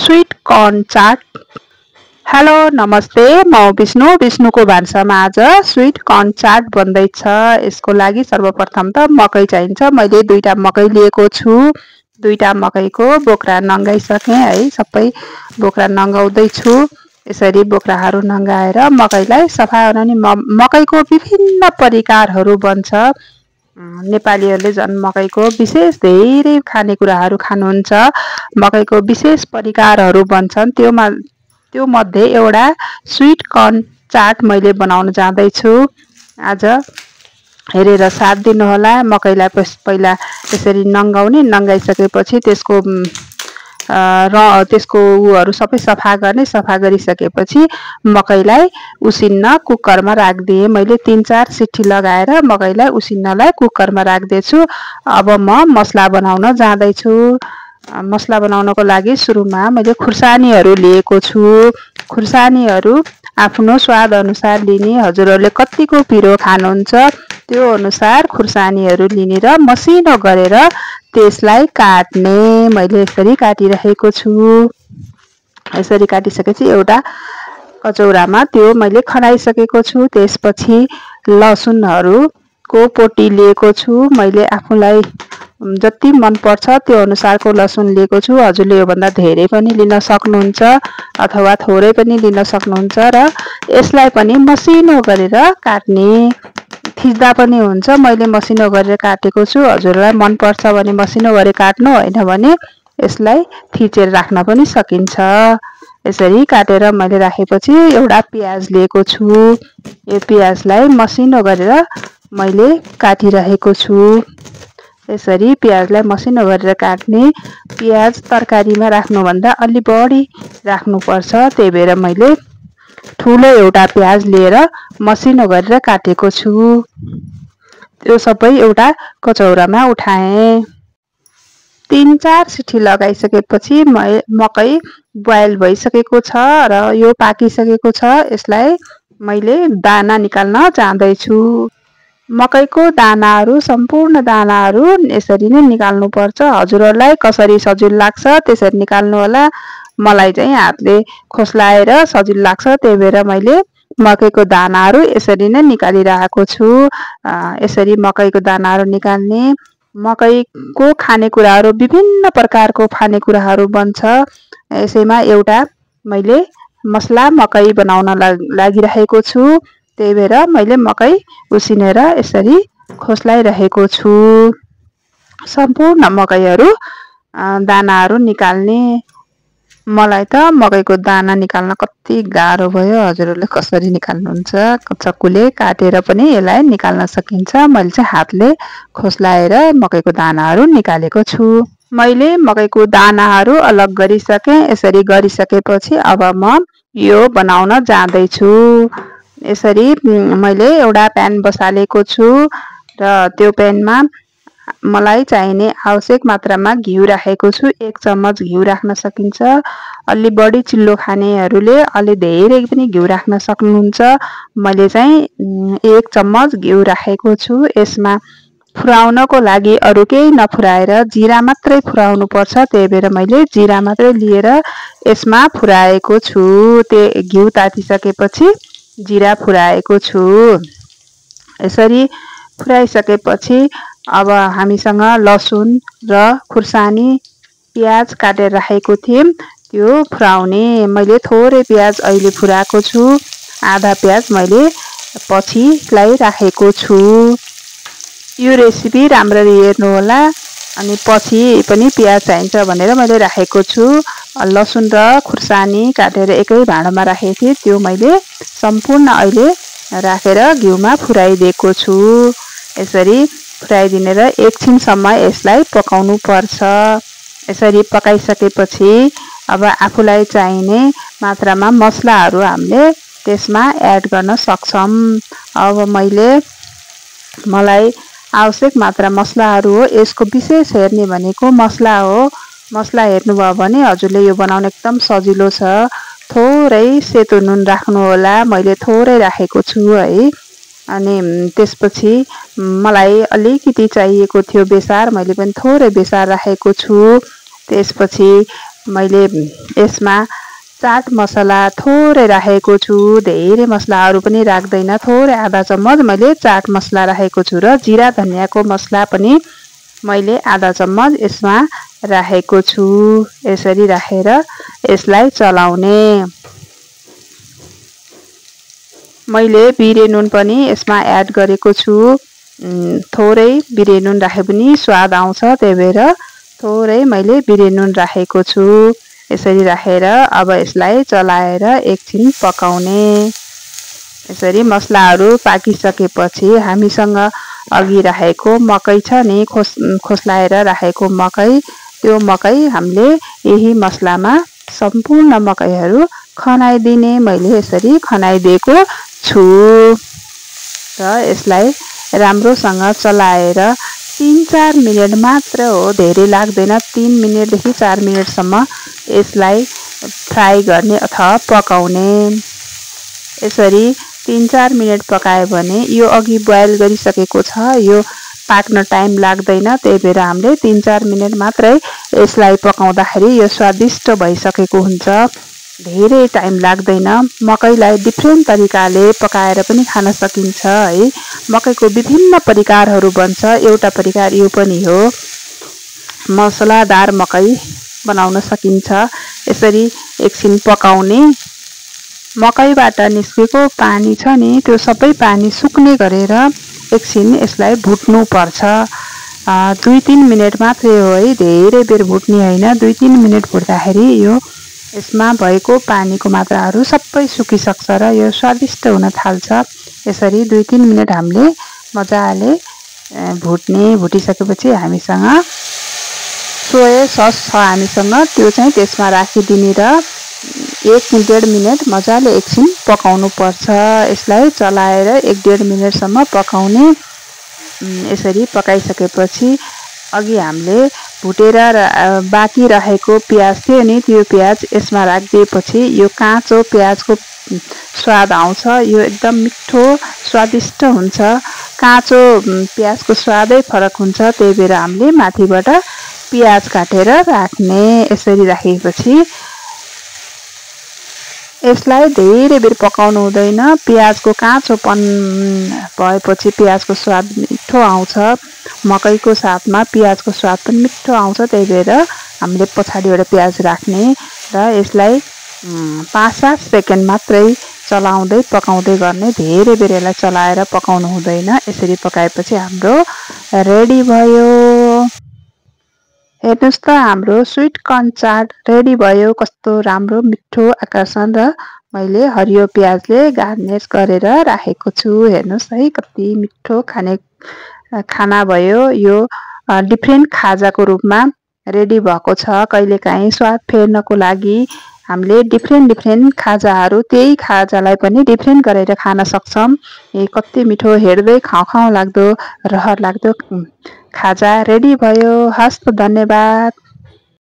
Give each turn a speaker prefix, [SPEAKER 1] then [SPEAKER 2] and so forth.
[SPEAKER 1] Sweet corn चाट। Hello नमस्ते, म विष्णुको भान्सामा आज स्वीट कर्न चाट बन्दैछ। यसको लागि सर्वप्रथम त मकै चाहिन्छ। मैले दुईटा मकै लिएको छु। दुईटा मकैको बोक्रा नङ्गाइसकेँ है, सबै बोक्रा नङ्गाउँदै छु। यसरी बोक्राहरू नङ्गाएर मकैलाई सफा अनि मकैको विभिन्न परिकारहरू बन्छ। नेपालीहरूले झन् मकैको विशेष धेरै खानेकुराहरू खानुहुन्छ। मकैको विशेष परिकारहरू बन्छन्। त्यो मध्ये एउटा स्वीट कर्न चाट मैले बनाउन जाँदैछु। आज हेरेर साथ दिनुहोला। मकैलाई पहिला यसरी नङ्गाउने, नङ्गाइसकेपछि त्यसको उहरू सबै सफा गर्ने। सफा गरिसकेपछि मकैलाई उसिन्न कुकरमा राखिदिएँ। मैले 3-4 सिटी लगाएर मकैलाई उसिन्नलाई कुकरमा राख्दैछु। अब म मसला बनाउन जाँदैछु। मसला बनाउनको लागि सुरुमा मैले खुर्सानीहरू लिएको छु। खुर्सानीहरू आफ्नो स्वाद अनुसार लिने, हजुरहरूले कतिको पिरो खानुहुन्छ त्यो अनुसार खुर्सानीहरू लिने र मसिनो गरेर त्यसलाई काट्ने। मैले यसरी काटिरहेको छु। यसरी काटिसकेपछि एउटा कचौरामा त्यो मैले खनाइसकेको छु। त्यसपछि लसुनहरूको पोटी लिएको छु। मैले आफूलाई जति मन पर्छ त्यो अनुसारको लसुन लिएको छु। हजुरले योभन्दा धेरै पनि लिन सक्नुहुन्छ अथवा थोरै पनि लिन सक्नुहुन्छ र यसलाई पनि मसिनो गरेर काट्ने। थिच्दा पनि हुन्छ। मैले मसिनो गरेर काटेको छु। हजुरलाई मन पर्छ भने मसिनो गरेर काट्नु, होइन भने यसलाई थिचेर राख्न पनि सकिन्छ। यसरी काटेर मैले राखेपछि एउटा प्याज लिएको छु। यो प्याजलाई मसिनो गरेर मैले काटिरहेको छु। यसरी प्याजलाई मसिनो गरेर काट्ने। प्याज तरकारीमा राख्नुभन्दा अलि बढी राख्नुपर्छ। त्यही भएर मैले ठुलो एउटा प्याज लिएर मसिनो गरेर काटेको छु। त्यो सबै एउटा कचौरामा उठाएँ। 3-4 सिटी लगाइसकेपछि मकै बोइल भइसकेको छ र यो पाकिसकेको छ। यसलाई मैले दाना निकाल्न जाँदैछु। मकैको दानाहरू, सम्पूर्ण दानाहरू यसरी नै निकाल्नुपर्छ। हजुरहरूलाई कसरी सजिलो लाग्छ त्यसरी निकाल्नु होला। मलाई चाहिँ हातले खोस्लाएर सजिलो लाग्छ। त्यही भएर मैले मकैको दानाहरू यसरी नै निकालिरहेको छु। यसरी मकैको दानाहरू निकाल्ने। मकैको खानेकुराहरू विभिन्न प्रकारको खानेकुराहरू बन्छ। यसैमा एउटा मैले मसला मकै बनाउन लागिरहेको छु। त्यही भएर मैले मकै उसिनेर यसरी खोस्लाइरहेको छु। सम्पूर्ण मकैहरू दानाहरू निकाल्ने। मलाई त मकैको दाना निकाल्न कति गाह्रो भयो। हजुरहरूले कसरी निकाल्नुहुन्छ? चक्कुले काटेर पनि यसलाई निकाल्न सकिन्छ। मैले चाहिँ हातले खोस्लाएर मकैको दानाहरू निकालेको छु। मैले मकैको दानाहरू अलग गरिसकेँ। यसरी गरिसकेपछि अब म यो बनाउन जाँदैछु। यसरी मैले एउटा प्यान बसालेको छु र त्यो प्यानमा मलाई चाहिने आवश्यक मात्रामा घिउ राखेको छु। 1 चम्मच घिउ राख्न सकिन्छ। अलि बढी चिल्लो खानेहरूले अलि धेरै पनि घिउ राख्न सक्नुहुन्छ। मैले चाहिँ 1 चम्मच घिउ राखेको छु। यसमा फुराउनको लागि अरू केही नफुराएर जिरा मात्रै फुराउनु पर्छ। त्यही भएर मैले जिरा मात्रै लिएर यसमा फुराएको छु। त्यो घिउ तातिसकेपछि जिरा फुराएको छु। यसरी फुराइसकेपछि अब हामीसँग लसुन र खुर्सानी, प्याज काटेर राखेको थिएँ त्यो फुराउने। मैले थोरै प्याज अहिले फुराएको छु। आधा प्याज मैले पछिलाई राखेको छु। यो रेसिपी राम्ररी हेर्नु होला। अनि पछि पनि प्याज चाहिन्छ भनेर मैले राखेको छु। लसुन र खुर्सानी काटेर एकै भाँडामा राखेको थिएँ। त्यो मैले सम्पूर्ण अहिले राखेर घिउमा फुराइदिएको छु। यसरी फुराइदिने र एकछिनसम्म यसलाई पकाउनु पर्छ। यसरी पकाइसकेपछि अब आफूलाई चाहिने मात्रामा मसलाहरू हामीले त्यसमा एड गर्न सक्छौँ। अब मलाई आवश्यक मात्रा मसलाहरू हो। यसको विशेष हेर्ने भनेको मसला हो। मसला हेर्नुभयो भने हजुरले यो बनाउन एकदम सजिलो छ। थोरै सेतो नुन राख्नु होला। मैले थोरै राखेको छु है। अनि त्यसपछि मलाई अलिकति चाहिएको थियो बेसार। मैले पनि थोरै बेसार राखेको छु। त्यसपछि मैले यसमा चाट मसला थोरै राखेको छु, धेरै मसलाहरू पनि राख्दैन, थोरै आधा चम्मच मैले चाट मसला राखेको छु र जिरा धनियाको मसला पनि मैले आधा चम्मच यसमा राखेको छु। यसरी राखेर यसलाई चलाउने। मैले बिरे नुन पनि यसमा एड गरेको छु, थोरै बिरे नुन राखे पनि स्वाद आउँछ, त्यही भएर थोरै मैले बिरे नुन राखेको छु। यसरी राखेर अब यसलाई चलाएर एकछिन पकाउने। यसरी मसलाहरू पाकिसकेपछि हामीसँग अघि राखेको मकै छ नि, खोस्लाएर राखेको मकै, त्यो मकै हामीले यही मसलामा सम्पूर्ण मकैहरू खनाइदिने। मैले यसरी खनाइदिएको छु र यसलाई राम्रोसँग चलाएर 3-4 मिनेट मात्र हो, धेरै लाग्दैन, 3 मिनेटदेखि 4 मिनेटसम्म यसलाई फ्राई गर्ने अथवा पकाउने। यसरी 3-4 मिनेट पकायो भने यो अघि बोइल गरिसकेको छ, यो पाक्न टाइम लाग्दैन, त्यही भएर हामीले 3-4 मिनेट मात्रै यसलाई पकाउँदाखेरि यो स्वादिष्ट भइसकेको हुन्छ, धेरै टाइम लाग्दैन। मकैलाई डिफ्रेन्ट तरिकाले पकाएर पनि खान सकिन्छ है। मकैको विभिन्न परिकारहरू बन्छ, एउटा परिकार यो पनि हो, मसलादार मकै बनाउन सकिन्छ। यसरी एकछिन पकाउने। मकैबाट निस्केको पानी छ नि, त्यो सबै पानी सुक्ने गरेर एकछिन यसलाई भुट्नु पर्छ। 2-3 मिनेट मात्रै हो है, धेरै बेर भुट्ने होइन। 2-3 मिनेट भुट्दाखेरि यो यसमा भएको पानीको मात्राहरू सबै सुकिसक्छ र यो स्वादिष्ट हुन थाल्छ। यसरी 2-3 मिनेट हामीले मजाले भुट्ने। भुटिसकेपछि हामीसँग सोया सस छ हामीसँग, त्यो चाहिँ त्यसमा राखिदिने र 1-1.5 मिनेट मजाले एकछिन पकाउनु पर्छ। यसलाई चलाएर 1-1.5 मिनेटसम्म पकाउने। यसरी पकाइसकेपछि अघि हामीले भुटेर बाँकी रहेको प्याज थियो नि, त्यो प्याज यसमा राखिदिएपछि यो काँचो प्याजको स्वाद आउँछ, यो एकदम मिठो स्वादिष्ट हुन्छ। काँचो प्याजको स्वादै फरक हुन्छ, त्यही भएर हामीले माथिबाट प्याज काटेर राख्ने। यसरी राखेपछि यसलाई धेरै बेर पकाउनु हुँदैन, प्याजको काँचोपन भएपछि प्याजको स्वाद मिठो आउँछ, मकैको साथमा प्याजको स्वाद पनि मिठो आउँछ, त्यही भएर हामीले पछाडिबाट प्याज राख्ने र यसलाई 5-7 सेकेन्ड मात्रै चलाउँदै पकाउँदै गर्ने, धेरै बेर यसलाई चलाएर पकाउनु हुँदैन। यसरी पकाएपछि हाम्रो रेडी भयो। हेर्नुहोस् त, हाम्रो स्वीट कर्न चाट रेडी भयो। कस्तो राम्रो मिठो आकर्षण र मैले हरियो प्याजले गार्निस गरेर राखेको छु। हेर्नुहोस् है, कति मिठो खाना भयो। यो डिफ्रेन्ट खाजाको रूपमा रेडी भएको छ। कहिलेकाहीँ स्वाद फेर्नको लागि हामीले डिफ्रेन्ट खाजाहरू, त्यही खाजालाई पनि डिफ्रेन्ट गरेर खान सक्छौँ। कति मिठो, हेर्दै खाउँ लाग्दो, रहर लाग्दो खाजा रेडी भयो। हस्त, धन्यवाद।